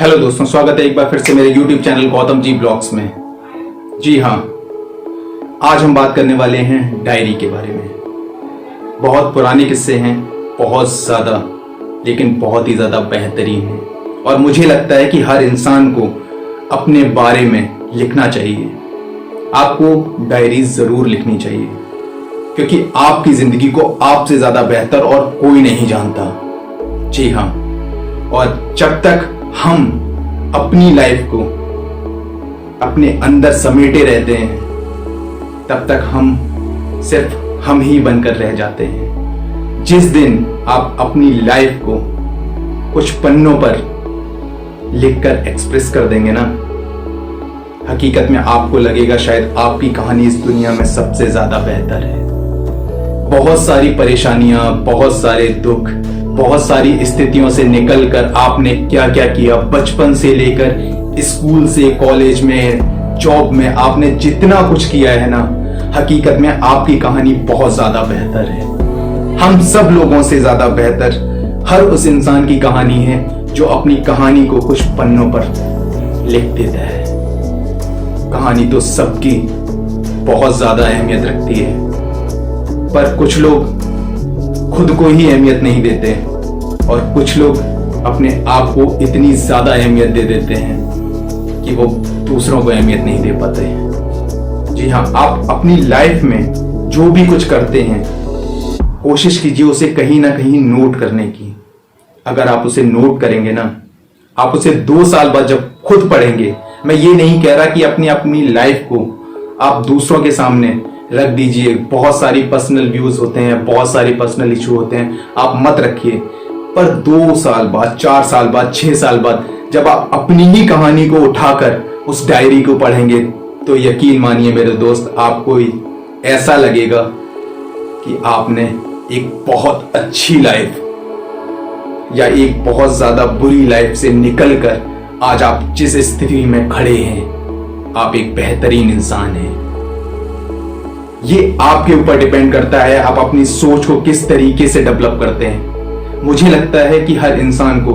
Hello दोस्तों, स्वागत है एक बार फिर से मेरे YouTube channel Gautam ji blogs में। जी हाँ, आज हम बात करने वाले हैं डायरी के बारे में। बहुत पुराने किस्से हैं, बहुत ज़्यादा, लेकिन बहुत ही ज़्यादा बेहतरीन हैं। और मुझे लगता है कि हर इंसान को अपने बारे में लिखना चाहिए। आपको डायरी ज़रूर लिखनी चाहिए, क्योंकि आपकी ज़िंदगी को आपसे ज़्यादा बेहतर और कोई नहीं जानता। जी हाँ, और जब तक हम अपनी लाइफ को अपने अंदर समेटे रहते हैं, तब तक हम सिर्फ हम ही बनकर रह जाते हैं। जिस दिन आप अपनी लाइफ को कुछ पन्नों पर लिखकर एक्सप्रेस कर देंगे ना, हकीकत में आपको लगेगा शायद आपकी कहानी इस दुनिया में सबसे ज्यादा बेहतर है। बहुत सारी परेशानियां, बहुत सारे दुख, बहुत सारी स्थितियों से निकलकर आपने क्या क्या किया, बचपन से लेकर स्कूल से कॉलेज में जॉब में आपने जितना कुछ किया है ना, हकीकत में आपकी कहानी बहुत ज्यादा बेहतर है। हम सब लोगों से ज्यादा बेहतर हर उस इंसान की कहानी है जो अपनी कहानी को कुछ पन्नों पर लिख देता है। कहानी तो सबकी बहुत ज्यादा अहमियत रखती है, पर कुछ लोग खुद को ही अहमियत नहीं देते और कुछ लोग अपने आप को इतनी ज्यादा अहमियत दे देते हैं कि वो दूसरों को अहमियत नहीं दे पाते। जी हाँ, आप अपनी लाइफ में जो भी कुछ करते हैं, कोशिश कीजिए उसे कहीं ना कहीं नोट करने की। अगर आप उसे नोट करेंगे ना, आप उसे 2 साल बाद जब खुद पढ़ेंगे, मैं ये नहीं कह रहा कि अपनी अपनी लाइफ को आप दूसरों के सामने रख दीजिए। बहुत सारी पर्सनल व्यूज होते हैं, बहुत सारी पर्सनल इशू होते हैं, आप मत रखिए। पर 2 साल बाद, 4 साल बाद, 6 साल बाद जब आप अपनी ही कहानी को उठाकर उस डायरी को पढ़ेंगे, तो यकीन मानिए मेरे दोस्त, आपको ऐसा लगेगा कि आपने एक बहुत अच्छी लाइफ या एक बहुत ज्यादा बुरी लाइफ से निकलकर आज आप जिस स्थिति में खड़े हैं, आप एक बेहतरीन इंसान हैं। ये आपके ऊपर डिपेंड करता है आप अपनी सोच को किस तरीके से डेवलप करते हैं। मुझे लगता है कि हर इंसान को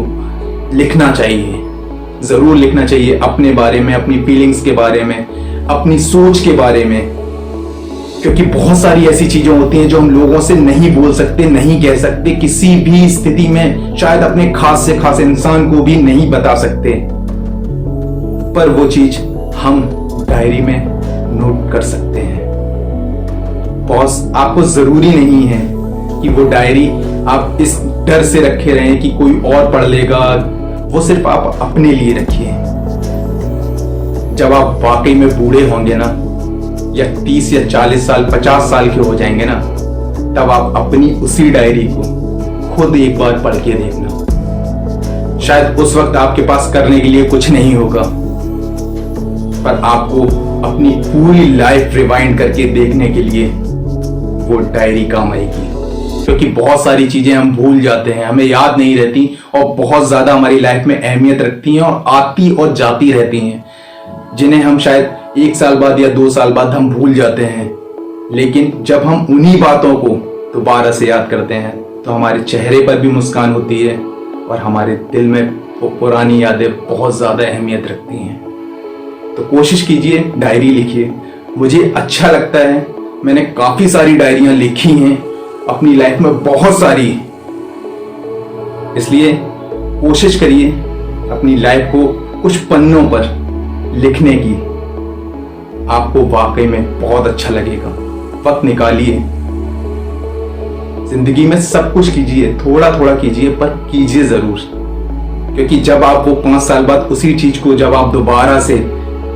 लिखना चाहिए, जरूर लिखना चाहिए अपने बारे में, अपनी फीलिंग्स के बारे में, अपनी सोच के बारे में, क्योंकि बहुत सारी ऐसी चीजें होती हैं जो हम लोगों से नहीं बोल सकते, नहीं कह सकते, किसी भी स्थिति में शायद अपने खास से खास इंसान को भी नहीं बता सकते, पर वो चीज हम डायरी में नोट कर सकते हैं। बॉस, आपको जरूरी नहीं है कि वो डायरी आप इस डर से रखे रहें कि कोई और पढ़ लेगा, वो सिर्फ आप अपने लिए रखिए। जब आप वाकई में बूढ़े होंगे ना, या 30 या 40 साल, 50 साल के हो जाएंगे ना, तब आप अपनी उसी डायरी को खुद एक बार पढ़ के देखना। शायद उस वक्त आपके पास करने के लिए कुछ नहीं होगा, पर आपको अपनी पूरी लाइफ रिवाइंड करके देखने के लिए वो डायरी काम आएगी। क्योंकि बहुत सारी चीजें हम भूल जाते हैं, हमें याद नहीं रहती, और बहुत ज्यादा हमारी लाइफ में अहमियत रखती हैं और आती और जाती रहती हैं, जिन्हें हम शायद 1 साल बाद या 2 साल बाद हम भूल जाते हैं। लेकिन जब हम उन्हीं बातों को दोबारा से याद करते हैं, तो हमारे चेहरे पर भी मुस्कान होती है और हमारे दिल में वो पुरानी यादें बहुत ज्यादा अहमियत रखती हैं। तो कोशिश कीजिए, डायरी लिखिए। मुझे अच्छा लगता है, मैंने काफी सारी डायरियां लिखी हैं अपनी लाइफ में, बहुत सारी। इसलिए कोशिश करिए अपनी लाइफ को कुछ पन्नों पर लिखने की। आपको वाकई में बहुत अच्छा लगेगा। वक्त निकालिए, जिंदगी में सब कुछ कीजिए, थोड़ा थोड़ा कीजिए, पर कीजिए जरूर। क्योंकि जब आप वो 5 साल बाद उसी चीज को जब आप दोबारा से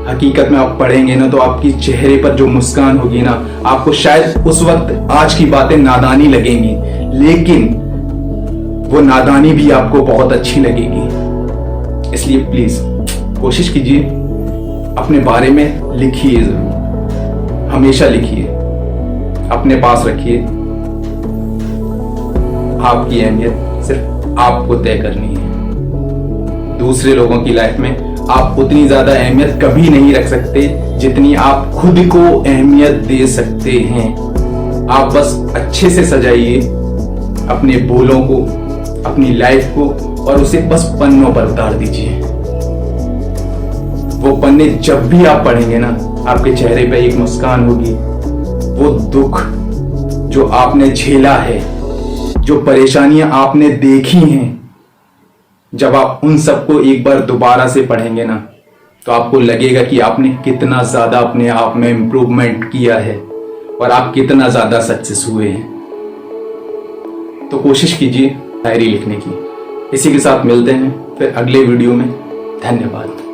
हकीकत में आप पढ़ेंगे ना, तो आपकी चेहरे पर जो मुस्कान होगी ना, आपको शायद उस वक्त आज की बातें नादानी लगेंगी, लेकिन वो नादानी भी आपको बहुत अच्छी लगेगी। इसलिए प्लीज कोशिश कीजिए, अपने बारे में लिखिए, जरूर, हमेशा लिखिए, अपने पास रखिए। आपकी अहमियत सिर्फ आपको तय करनी है। दूसरे लोगों की लाइफ में आप उतनी ज्यादा अहमियत कभी नहीं रख सकते जितनी आप खुद को अहमियत दे सकते हैं। आप बस अच्छे से सजाइए अपने बोलों को, अपनी लाइफ को, और उसे बस पन्नों पर उतार दीजिए। वो पन्ने जब भी आप पढ़ेंगे ना, आपके चेहरे पे एक मुस्कान होगी। वो दुख जो आपने झेला है, जो परेशानियां आपने देखी हैं, जब आप उन सबको एक बार दोबारा से पढ़ेंगे ना, तो आपको लगेगा कि आपने कितना ज्यादा अपने आप में इंप्रूवमेंट किया है और आप कितना ज्यादा सक्सेस हुए हैं। तो कोशिश कीजिए डायरी लिखने की। इसी के साथ मिलते हैं फिर अगले वीडियो में। धन्यवाद।